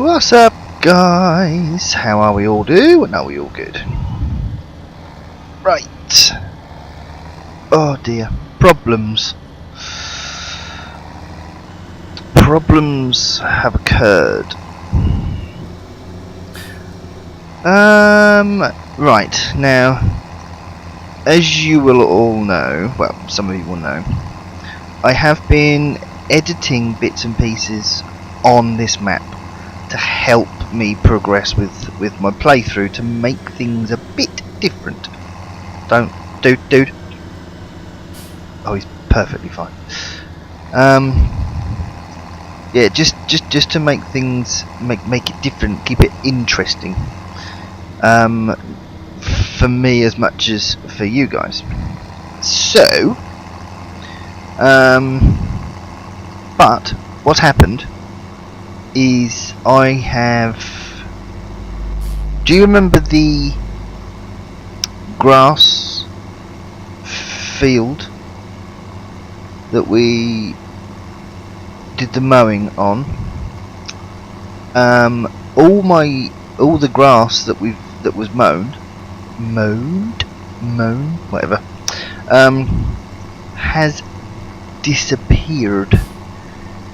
What's up, guys? How are we all doing? Are we all good? Right. Oh dear. Problems. Problems have occurred. Right. Now, as you will all know, well, some of you will know, I have been editing bits and pieces on this map to help me progress with my playthrough, to make things a bit different. Don't, dude. Oh, he's perfectly fine. Yeah, just to make things make it different, keep it interesting. For me as much as for you guys. So, but what happened is I have. Do you remember the grass field that we did the mowing on? All the grass that was mown, whatever, has disappeared.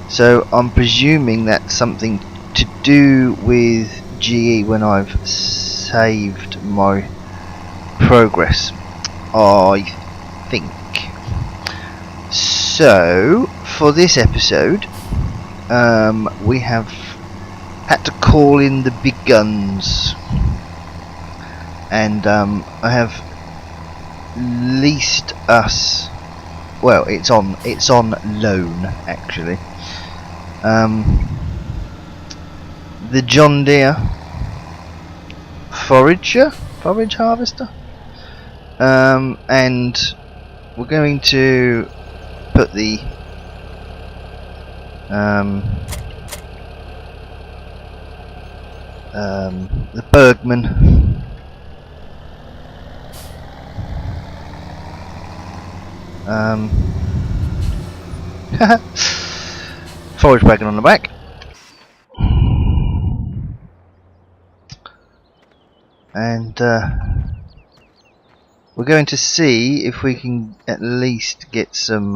So I'm presuming that's something to do with GE when I've saved my progress, I think. So for this episode, we have had to call in the big guns, and I have leased us. Well, it's on loan actually. The John Deere forage harvester, and we're going to put the Bergman forage wagon on the back, and we're going to see if we can at least get some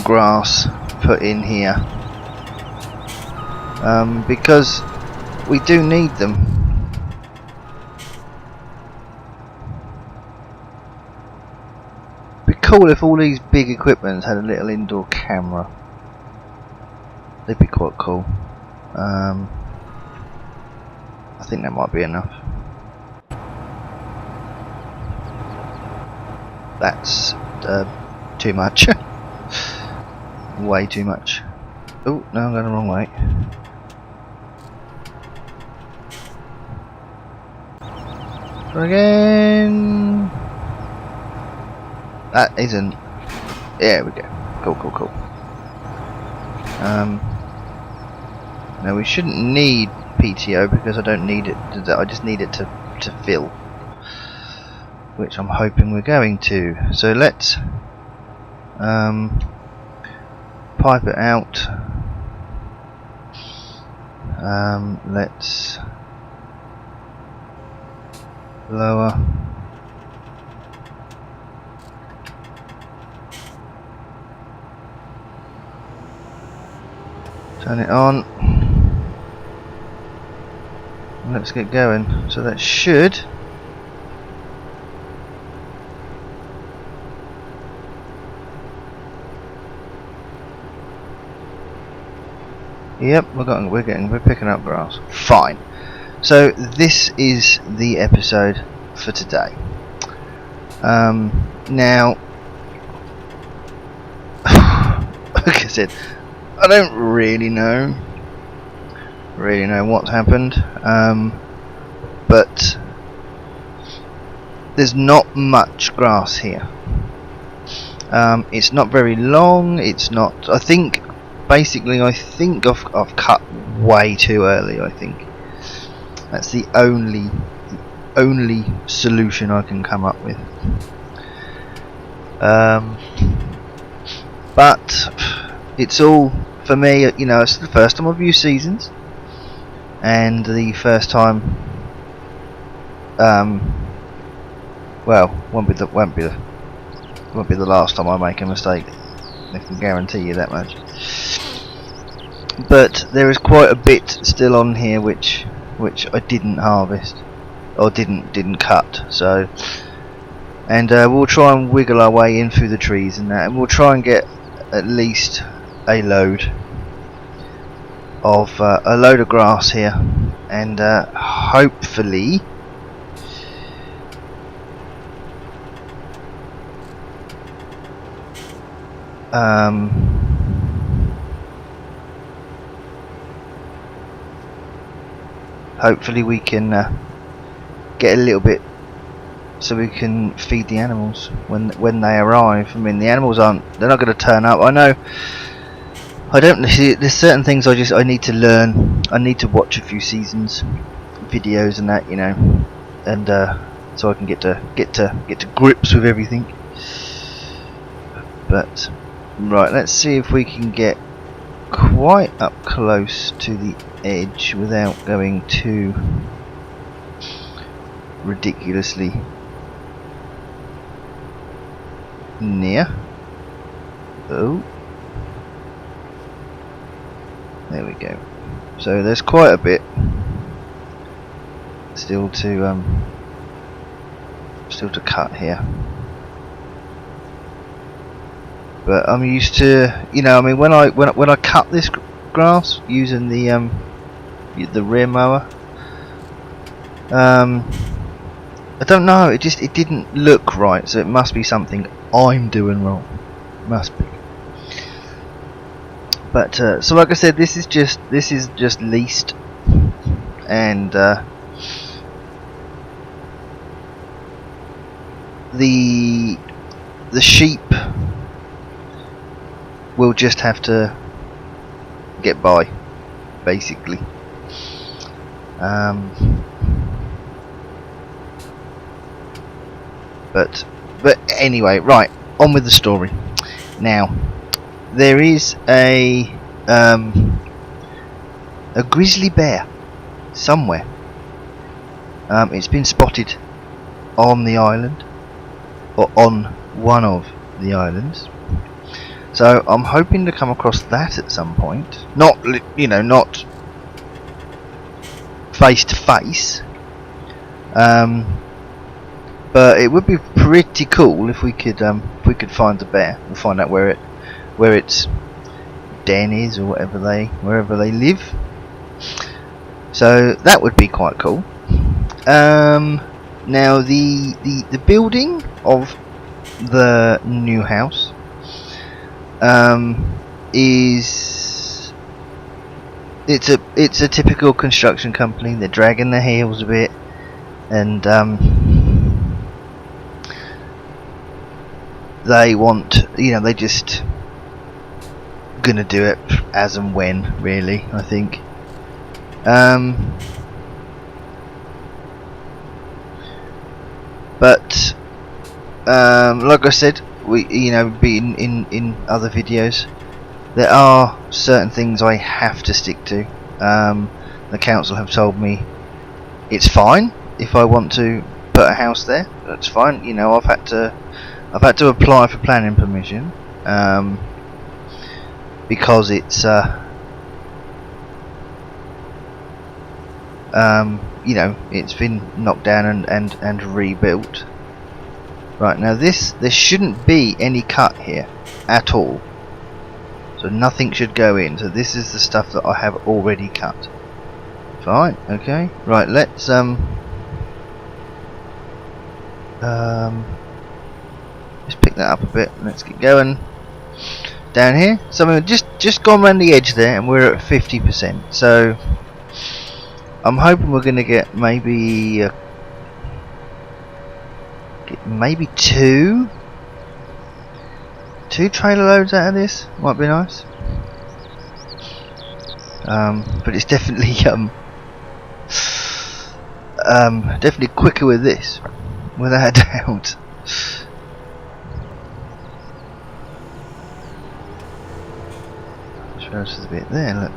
grass put in here, because we do need them. It'd be cool if all these big equipments had a little indoor camera. They'd be quite cool. I think that might be enough. That's too much. Way too much. Oh no, I'm going the wrong way. Try again. That isn't. There we go. Cool. Now we shouldn't need PTO because I don't need it. I just need it to fill, which I'm hoping we're going to. So let's pipe it out. Let's lower. Turn it on. Let's get going. So that should. Yep, we're picking up grass. Fine. So this is the episode for today. Now, like I said, I don't really know what's happened, but there's not much grass here. It's not very long. It's not. I think I've cut way too early. I think that's the only solution I can come up with. But it's all for me. You know, it's the first time I've used seasons, and the first time. Well, won't be the last time I make a mistake. I can guarantee you that much. But there is quite a bit still on here which I didn't harvest or didn't cut. So, and we'll try and wiggle our way in through the trees and that, and we'll try and get at least a load of grass here, and hopefully. Hopefully we can get a little bit so we can feed the animals when they arrive. I mean, the animals they're not going to turn up. I know. I don't see. There's certain things I need to learn. I need to watch a few seasons videos and that, you know, and so I can get to grips with everything. But right, let's see if we can get quite up close to the edge without going too ridiculously near. Oh, there we go. So there's quite a bit still to cut here. But I'm used to, you know, I mean, when I cut this grass using the rear mower, I don't know, it didn't look right, so it must be something I'm doing wrong. Must be. But so like I said, this is just leased, and the sheep will just have to get by, basically. But anyway, right, on with the story. Now, there is a grizzly bear somewhere. It's been spotted on the island, or on one of the islands. So I'm hoping to come across that at some point. Not, you know, not face to face. But it would be pretty cool if we could find the bear and find out where its den is, or wherever they live. So that would be quite cool. Now the building of the new house is it's a typical construction company. They're dragging their heels a bit, and they want, you know, they just gonna do it as and when, really, I think. But like I said, you know, in other videos, there are certain things I have to stick to. The council have told me it's fine if I want to put a house there. That's fine. You know, I've had to apply for planning permission because it's you know, it's been knocked down and rebuilt. Right, now there shouldn't be any cut here at all, so nothing should go in. So this is the stuff that I have already cut. Fine, okay. Right, let's let's pick that up a bit. Let's get going down here. So we've just gone around the edge there, and we're at 50%. So I'm hoping we're going to get maybe two trailer loads out of this. Might be nice. But it's definitely definitely quicker with this, without a doubt. Just realised there's a bit there, look.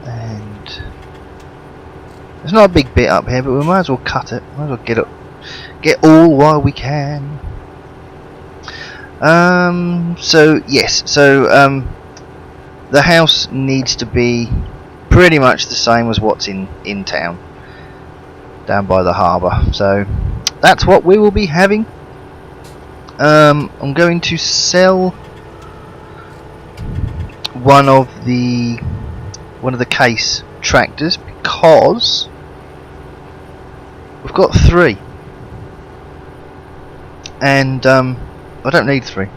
And there's not a big bit up here, but we might as well cut it. Might as well get all while we can. So yes, so the house needs to be pretty much the same as what's in town, down by the harbour. So that's what we will be having. I'm going to sell one of the case tractors because we've got 3, and I don't need 3.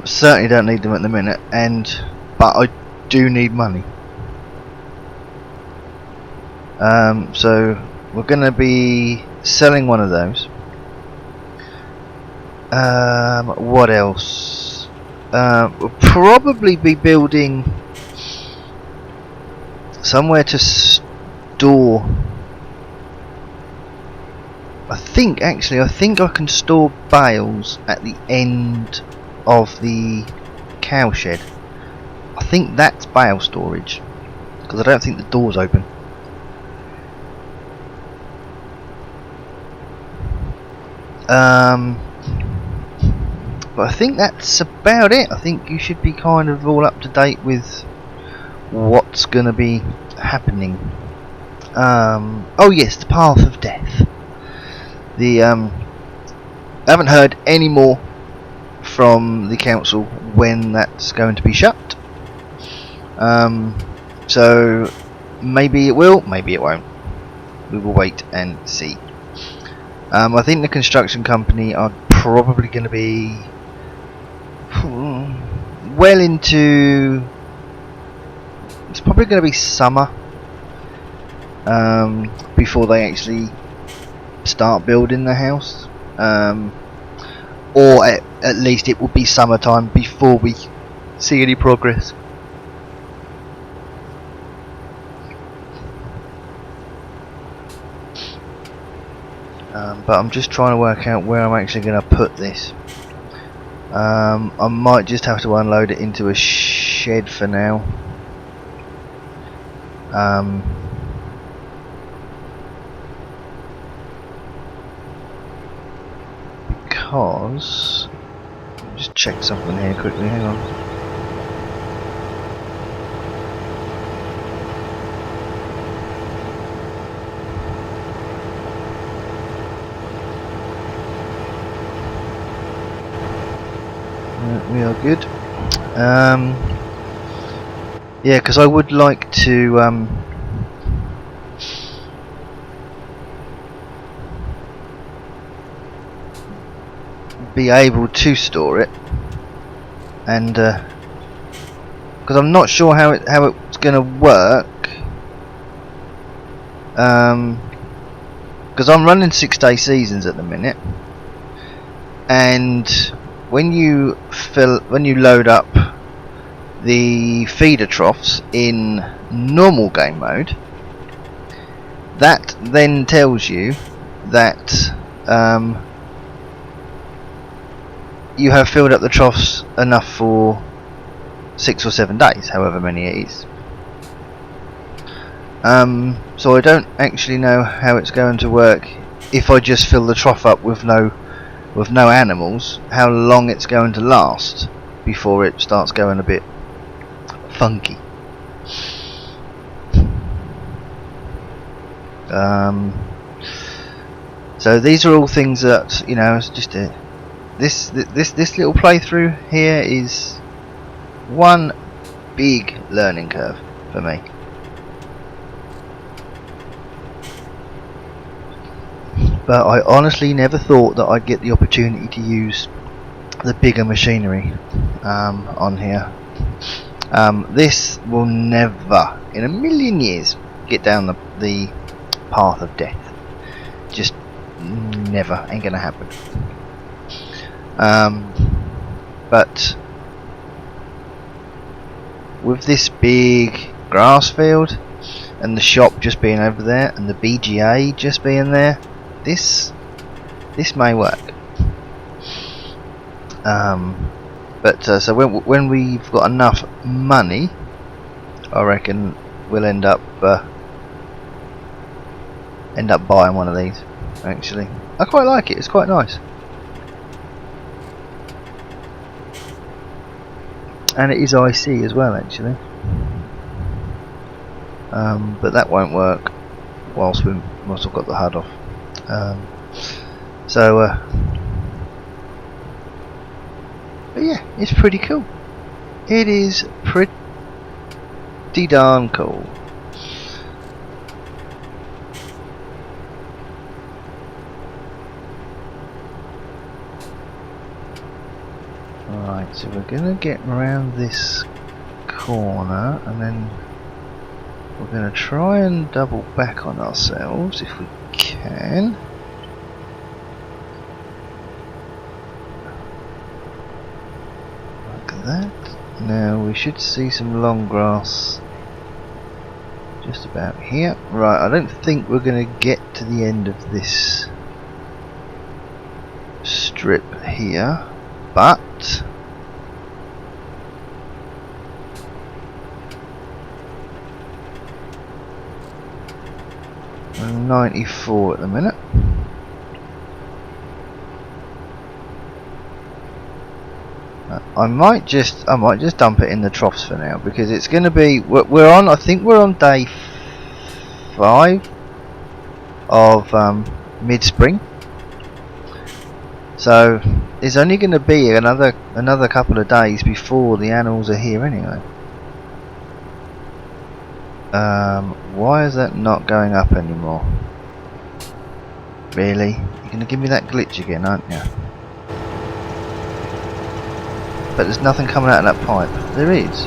Certainly don't need them at the minute, but I do need money. So we're going to be selling one of those. What else? We'll probably be building somewhere to store. I think I can store bales at the end of the cow shed. I think that's bale storage, because I don't think the door's open. But I think that's about it. I think you should be kind of all up to date with what's going to be happening. Oh yes, the path of death. I haven't heard any more from the council when that's going to be shut. So maybe it will, maybe it won't. We will wait and see. I think the construction company are probably going to be well into. It's probably going to be summer before they actually start building the house, or at least it will be summertime before we see any progress. But I'm just trying to work out where I'm actually going to put this. I might just have to unload it into a shed for now. Because let me just check something here quickly. Hang on. We are good. Yeah, because I would like to be able to store it, and because I'm not sure how it's going to work, because I'm running 6-day seasons at the minute, and when you load up the feeder troughs in normal game mode, that then tells you that you have filled up the troughs enough for 6 or 7 days, however many it is. So I don't actually know how it's going to work if I just fill the trough up with no animals, how long it's going to last before it starts going a bit funky. So these are all things that, you know, it's just this little playthrough here is one big learning curve for me. But I honestly never thought that I'd get the opportunity to use the bigger machinery on here. This will never, in a million years, get down the path of death. Just never, ain't gonna happen. But with this big grass field and the shop just being over there and the BGA just being there, this may work. So when we've got enough money, I reckon we'll end up buying one of these. Actually, I quite like it. It's quite nice, and it is IC as well, actually. But that won't work whilst I've got the HUD off. But yeah, it's pretty cool. It is pretty darn cool. Right, so we're gonna get around this corner, and then we're gonna try and double back on ourselves if we can. That. Now we should see some long grass just about here. Right, I don't think we're going to get to the end of this strip here, but we're 94 at the minute. I might just dump it in the troughs for now, because it's going to be I think we're on day 5 of mid-spring, so it's only going to be another couple of days before the animals are here anyway. Why is that not going up anymore? Really? You're going to give me that glitch again, aren't you? But there's nothing coming out of that pipe. There is.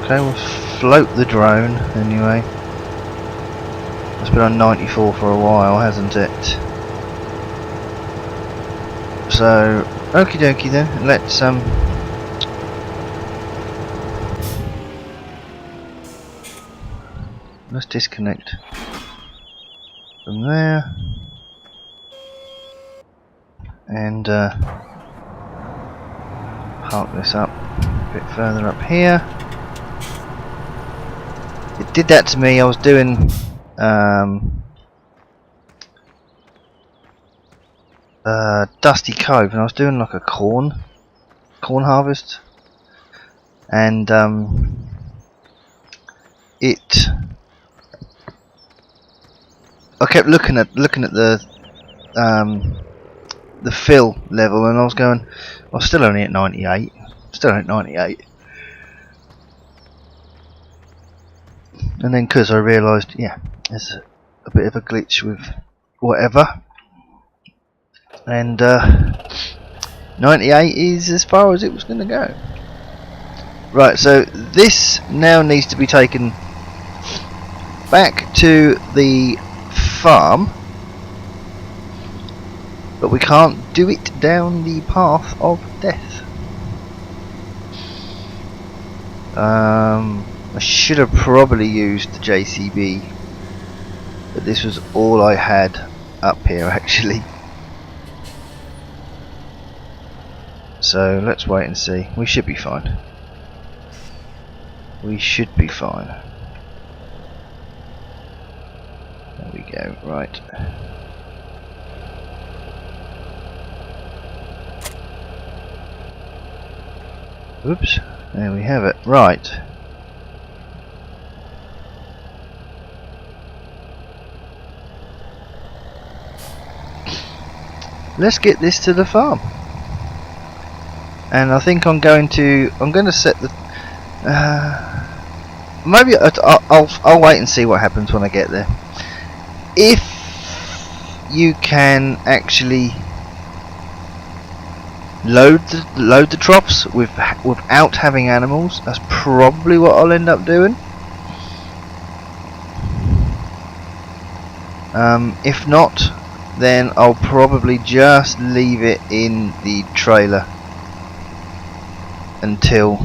Okay, we'll float the drone anyway. It's been on 94 for a while, hasn't it? So, okie dokie then. Let's disconnect from there and park this up a bit further up here. It did that to me. I was doing Dusty Cove, and I was doing like a corn harvest, and I kept looking at the fill level, and I was going, I'm still only at 98. And then because I realised, yeah, there's a bit of a glitch with whatever, and 98 is as far as it was going to go. Right, so this now needs to be taken back to the farm, but we can't do it down the path of death. I should have probably used the JCB, but this was all I had up here actually. So let's wait and see. We should be fine. We should be fine. There we go, right. Oops, there we have it, right. Let's get this to the farm. And I think I'm going to set the maybe I'll wait and see what happens when I get there. If you can actually load the troughs without having animals, that's probably what I'll end up doing. If not, then I'll probably just leave it in the trailer until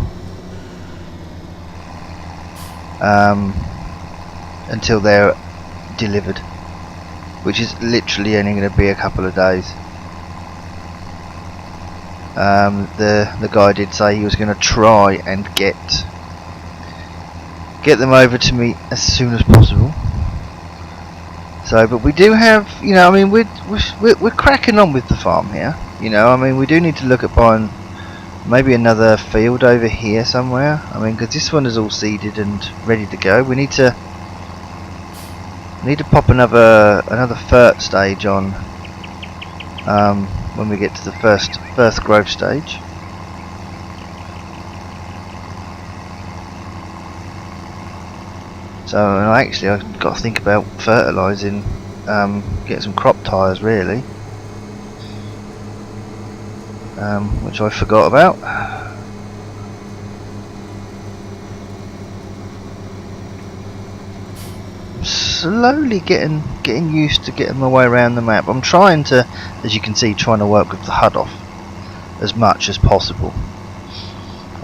delivered, which is literally only going to be a couple of days. The guy did say he was going to try and get them over to me as soon as possible. So, but we do have, you know, I mean, we're cracking on with the farm here. You know, I mean, we do need to look at buying maybe another field over here somewhere. I mean, because this one is all seeded and ready to go. We need to pop another fert stage on when we get to the first growth stage. So actually I've got to think about fertilising, get some crop tyres really, which I forgot about. Slowly getting used to getting my way around the map. I'm trying to, as you can see, trying to work with the HUD off as much as possible.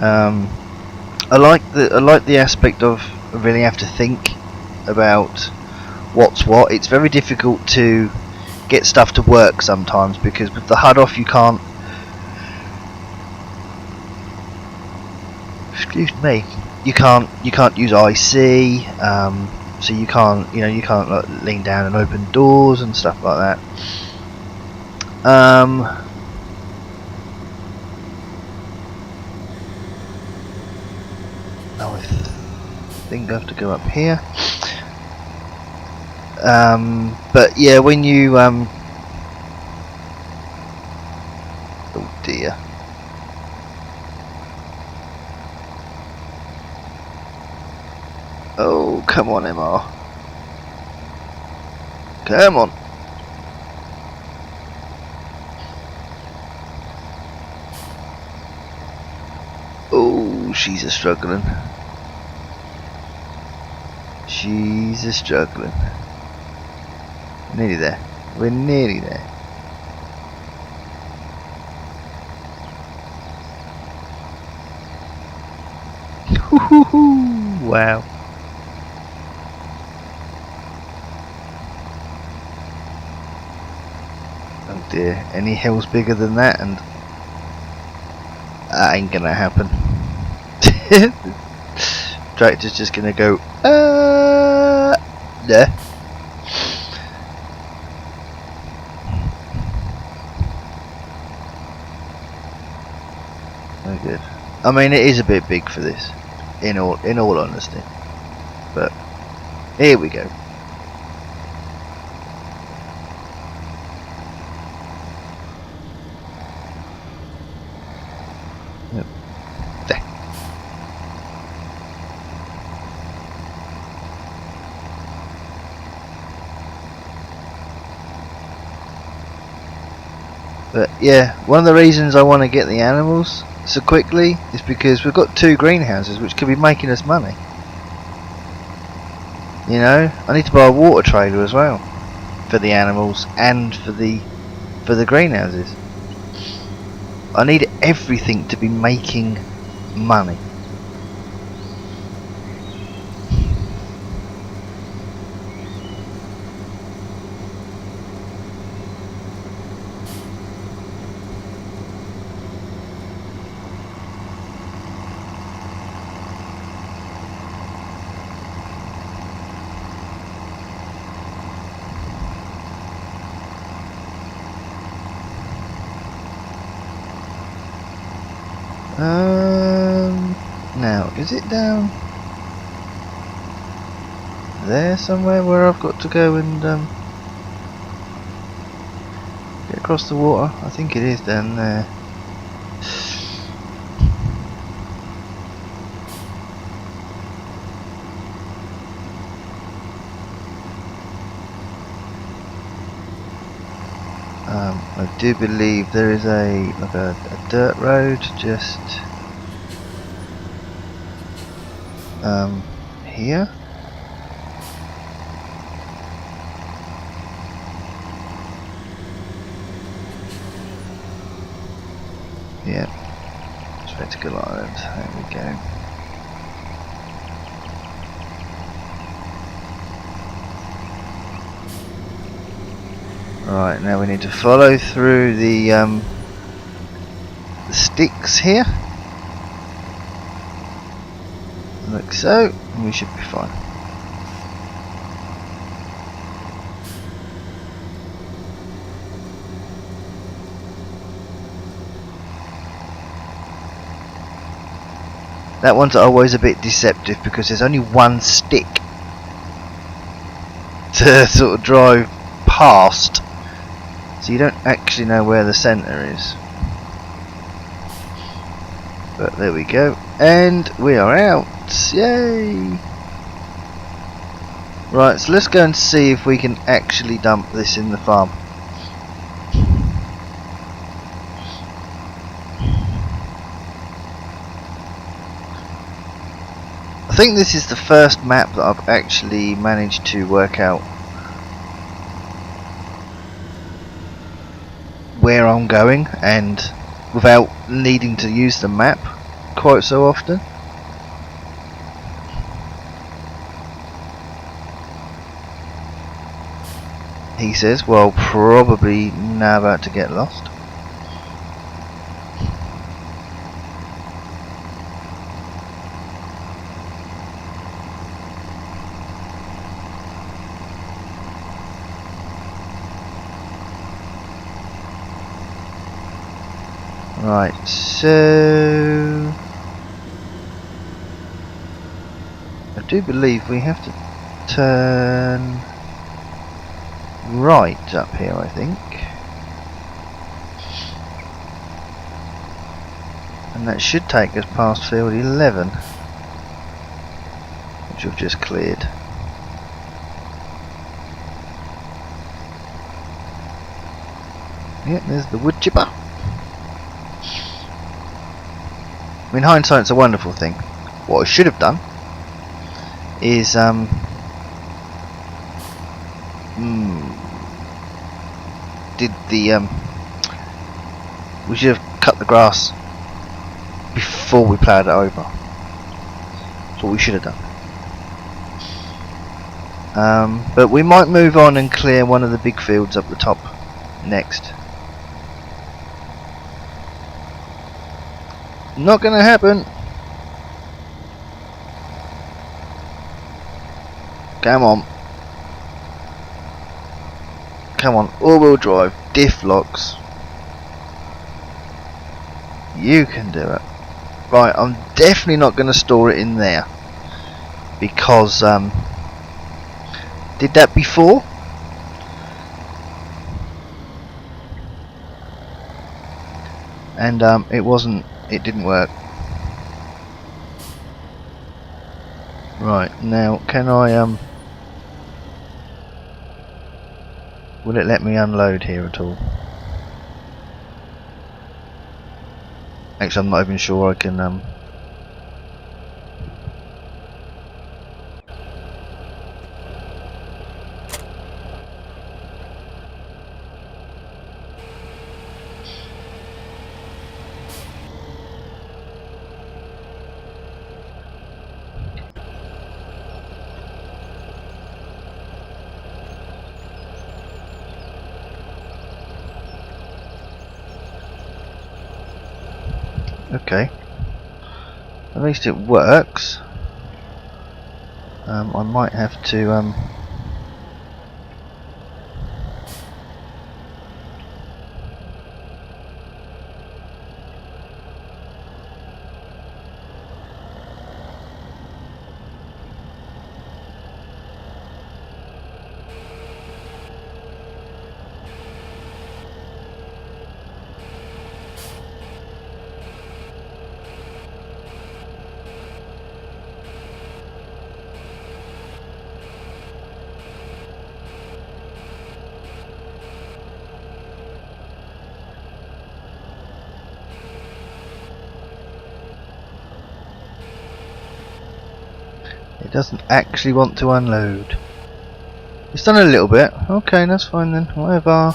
I like the aspect of really have to think about what's what. It's very difficult to get stuff to work sometimes because with the HUD off you can't. Excuse me. You can't use IC. So you can't like, lean down and open doors and stuff like that. I think I have to go up here. But yeah, when you oh dear. Oh, come on, MR. Come on. Oh, she's a struggling. She's a struggling. Nearly there. We're nearly there. Wow. Oh dear, any hills bigger than that and that ain't gonna happen. Tractor's just gonna go there. Oh good. I mean it is a bit big for this, in all honesty. But here we go. Yep. There. But yeah, one of the reasons I want to get the animals so quickly is because we've got 2 greenhouses which could be making us money. You know, I need to buy a water trailer as well for the animals and for the greenhouses. I need everything to be making money. Now, is it down there somewhere where I've got to go and get across the water? I think it is down there. I do believe there is a dirt road just here. Yeah, Spectacle Island. There we go. Right, now we need to follow through the sticks here. Like so, and we should be fine. That one's always a bit deceptive because there's only one stick to sort of drive past, so you don't actually know where the centre is. But there we go, and we are out. Yay! Right, so let's go and see if we can actually dump this in the farm. I think this is the first map that I've actually managed to work out where I'm going, and without needing to use the map quite so often. He says, well, probably now about to get lost. Right, so I do believe we have to turn right up here, I think, and that should take us past field 11, which we've just cleared. Yeah, there's the wood chipper. I mean, hindsight's a wonderful thing. What I should have done is we should have cut the grass before we ploughed it over. That's what we should have done. But we might move on and clear one of the big fields up the top next. Not gonna happen. Come on. Come on, all-wheel drive, diff locks. You can do it. Right, I'm definitely not going to store it in there, because did that before. And it didn't work. Right, now can I will it let me unload here at all? Actually, I'm not even sure I can okay. At least it works. I might have to it doesn't actually want to unload. It's done a little bit. Okay, that's fine then. Whatever.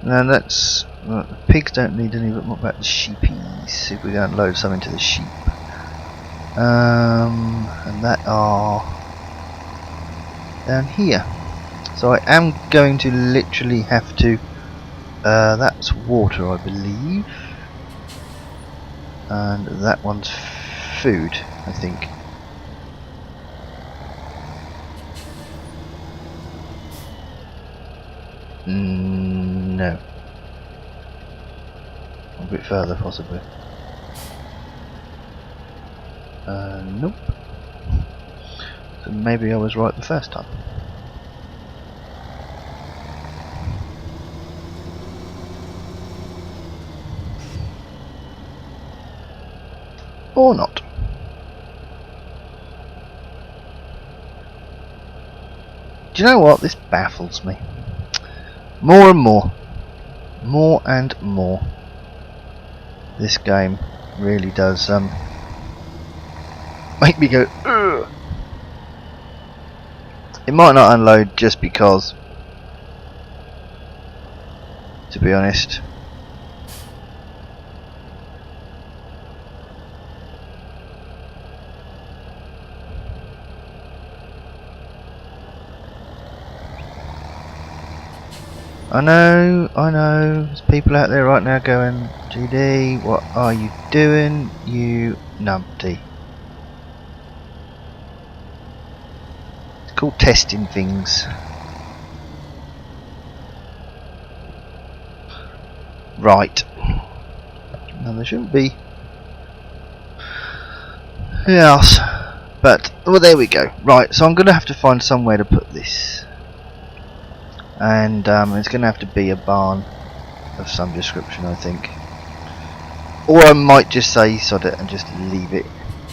Now that's the pigs don't need any, but what about the sheepies? If we go and load some into the sheep, and that are down here. So I am going to literally have to. That's water, I believe, and that one's food, I think. No. A bit further, possibly. Nope. So maybe I was right the first time. Or not. Do you know what? This baffles me. More and more. More and more. This game really does make me go, ugh. It might not unload just because, to be honest. I know, there's people out there right now going, GD, what are you doing, you numpty? It's called testing things. Right. No, there shouldn't be. Yes. But, well, there we go. Right, so I'm going to have to find somewhere to put this. And it's going to have to be a barn of some description, I think. Or I might just say sod it and just leave it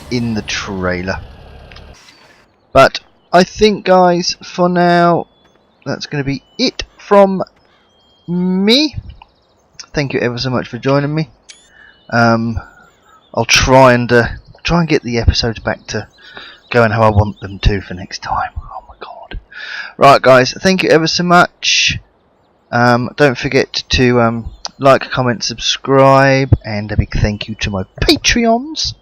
in the trailer. But I think, guys, for now, that's going to be it from me. Thank you ever so much for joining me. I'll try and get the episodes back to going how I want them to for next time. Oh my god! Right, guys, thank you ever so much. Don't forget to like, comment, subscribe, and a big thank you to my Patreons.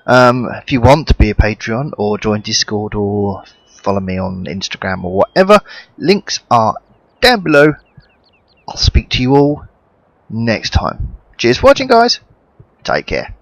If you want to be a Patreon or join Discord or follow me on Instagram or whatever, links are down below. I'll speak to you all next time. Cheers for watching, guys. Take care.